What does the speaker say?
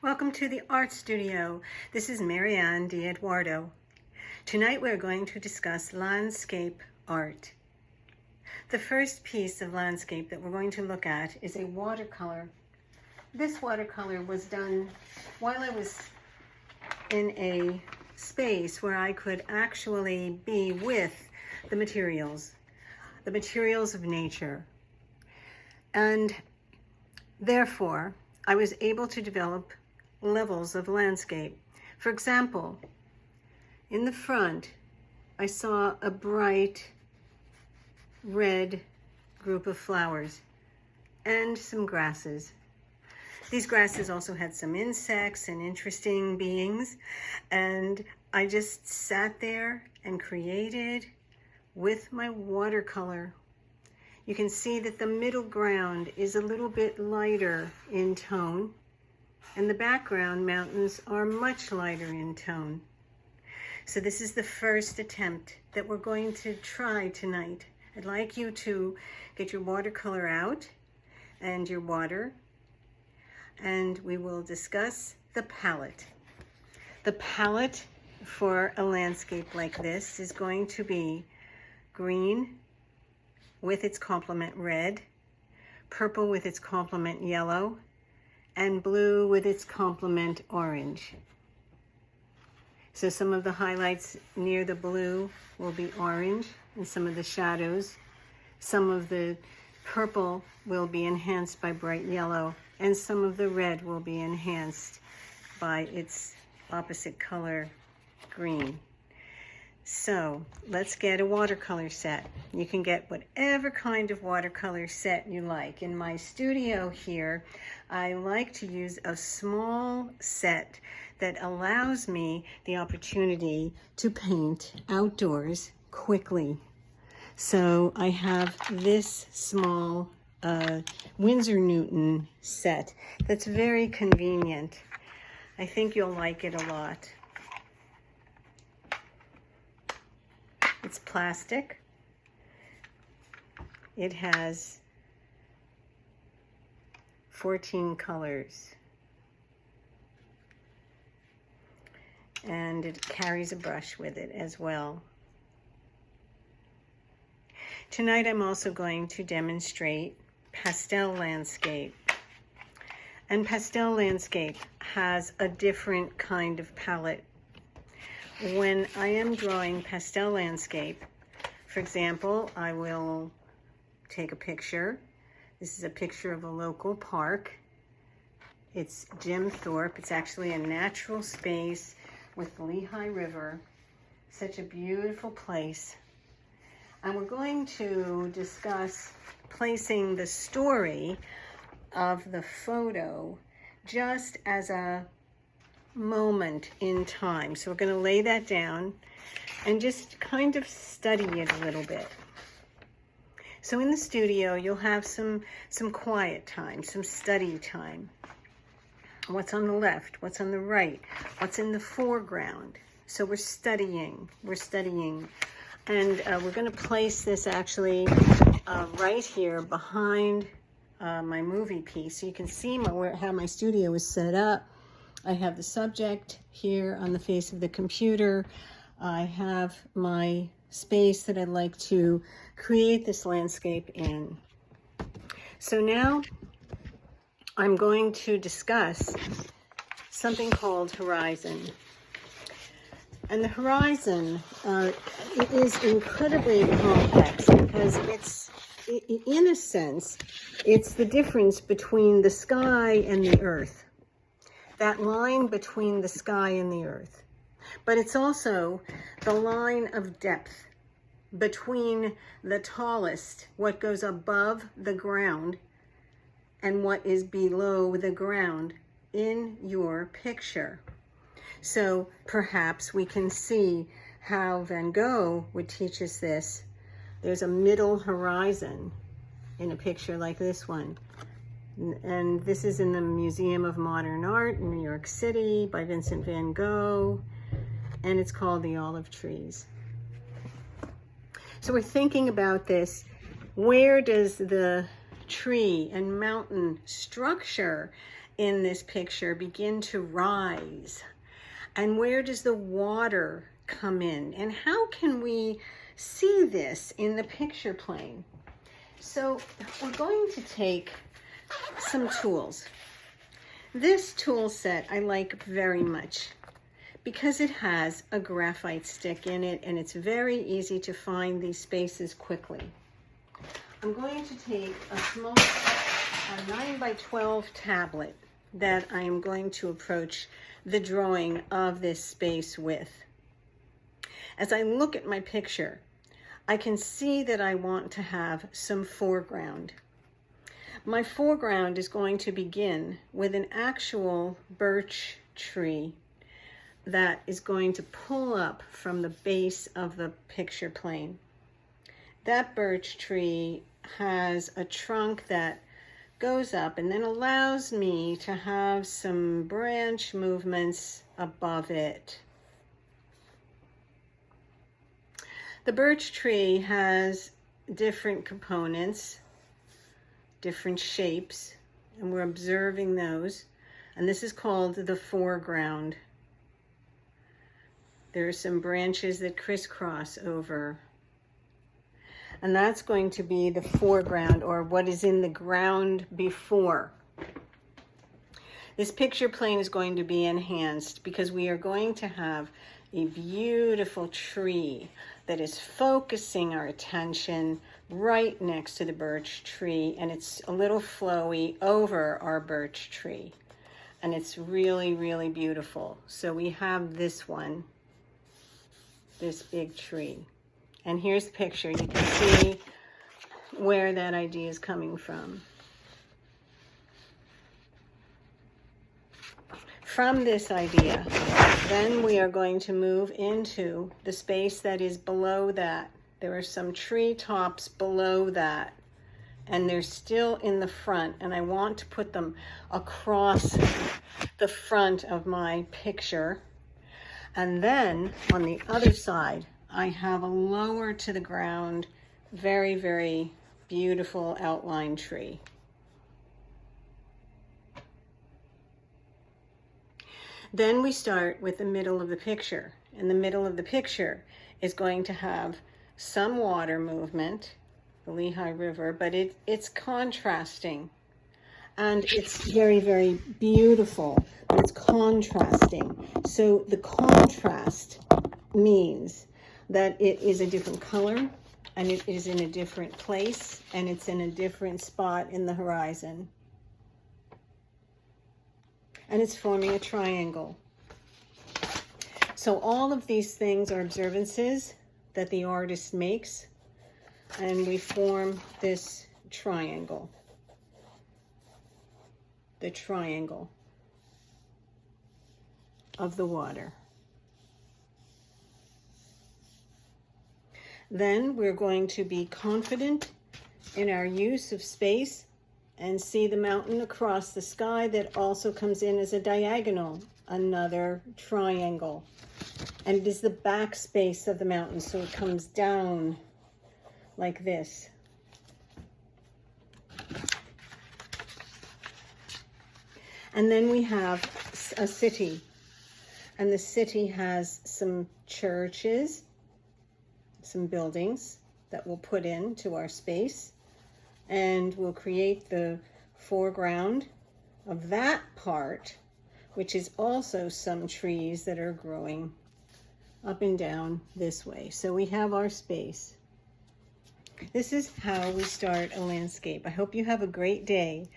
Welcome to the Art Studio. This is Maryann P.Diedwardo. Tonight we're going to discuss landscape art. The first piece of landscape that we're going to look at is a watercolor. This watercolor was done while I was in a space where I could actually be with the materials of nature. And therefore, I was able to develop levels of landscape. For example, in the front, I saw a bright red group of flowers and some grasses. These grasses also had some insects and interesting beings, and I just sat there and created with my watercolor. You can see that the middle ground is a little bit lighter in tone, and the background mountains are much lighter in tone. So this is the first attempt that we're going to try tonight. I'd like you to get your watercolor out and your water, and we will discuss the palette. The palette for a landscape like this is going to be green with its complement red, purple with its complement yellow, and blue with its complement orange. So some of the highlights near the blue will be orange, and some of the shadows. Some of the purple will be enhanced by bright yellow, and some of the red will be enhanced by its opposite color, green. So let's get a watercolor set. You can get whatever kind of watercolor set you like. In my studio here, I like to use a small set that allows me the opportunity to paint outdoors quickly. So I have this small Winsor Newton set that's very convenient. I think you'll like it a lot. It's plastic. It has 14 colors. And it carries a brush with it as well. Tonight I'm also going to demonstrate pastel landscape. And pastel landscape has a different kind of palette. When I am drawing pastel landscape, for example, I will take a picture. This is a picture of a local park. It's Jim Thorpe. It's actually a natural space with the Lehigh River. Such a beautiful place. And we're going to discuss placing the story of the photo just as a moment in time. So we're going to lay that down and just kind of study it a little bit. So in the studio, you'll have some quiet time, some study time. What's on the left? What's on the right? What's in the foreground? So we're studying. And we're going to place this actually right here behind my movie piece. So you can see how my studio is set up. I have the subject here on the face of the computer. I have my space that I'd like to create this landscape in. So now I'm going to discuss something called horizon. And the horizon is incredibly complex because it's, in a sense, it's the difference between the sky and the earth. That line between the sky and the earth. But it's also the line of depth between the tallest, what goes above the ground, and what is below the ground in your picture. So perhaps we can see how Van Gogh would teach us this. There's a middle horizon in a picture like this one. And this is in the Museum of Modern Art in New York City by Vincent van Gogh, and it's called The Olive Trees. So we're thinking about this. Where does the tree and mountain structure in this picture begin to rise? And where does the water come in? And how can we see this in the picture plane? So we're going to take some tools. This tool set I like very much because it has a graphite stick in it and it's very easy to find these spaces quickly. I'm going to take a 9 by 12 tablet that I am going to approach the drawing of this space with. As I look at my picture, I can see that I want to have some foreground. My foreground is going to begin with an actual birch tree that is going to pull up from the base of the picture plane. That birch tree has a trunk that goes up and then allows me to have some branch movements above it. The birch tree has different components, different shapes, and we're observing those. And this is called the foreground. There are some branches that crisscross over. And that's going to be the foreground, or what is in the ground before. This picture plane is going to be enhanced because we are going to have a beautiful tree that is focusing our attention right next to the birch tree, and it's a little flowy over our birch tree. And it's really, really beautiful. So we have this one, this big tree. And here's the picture. You can see where that idea is coming from. From this idea, then we are going to move into the space that is below that. There are some tree tops below that, and they're still in the front, and I want to put them across the front of my picture. And then on the other side, I have a lower to the ground, very, very beautiful outline tree. Then we start with the middle of the picture. And the middle of the picture is going to have some water movement, the Lehigh River, but it's contrasting. And it's very, very beautiful, but it's contrasting. So the contrast means that it is a different color, and it is in a different place, and it's in a different spot in the horizon. And it's forming a triangle. So all of these things are observances that the artist makes, and we form this triangle. The triangle of the water. Then we're going to be confident in our use of space and see the mountain across the sky that also comes in as a diagonal, another triangle. And it is the back space of the mountain, so it comes down like this. And then we have a city, and the city has some churches, some buildings that we'll put into our space, and we'll create the foreground of that part, which is also some trees that are growing up and down this way. So we have our space. This is how we start a landscape. I hope you have a great day.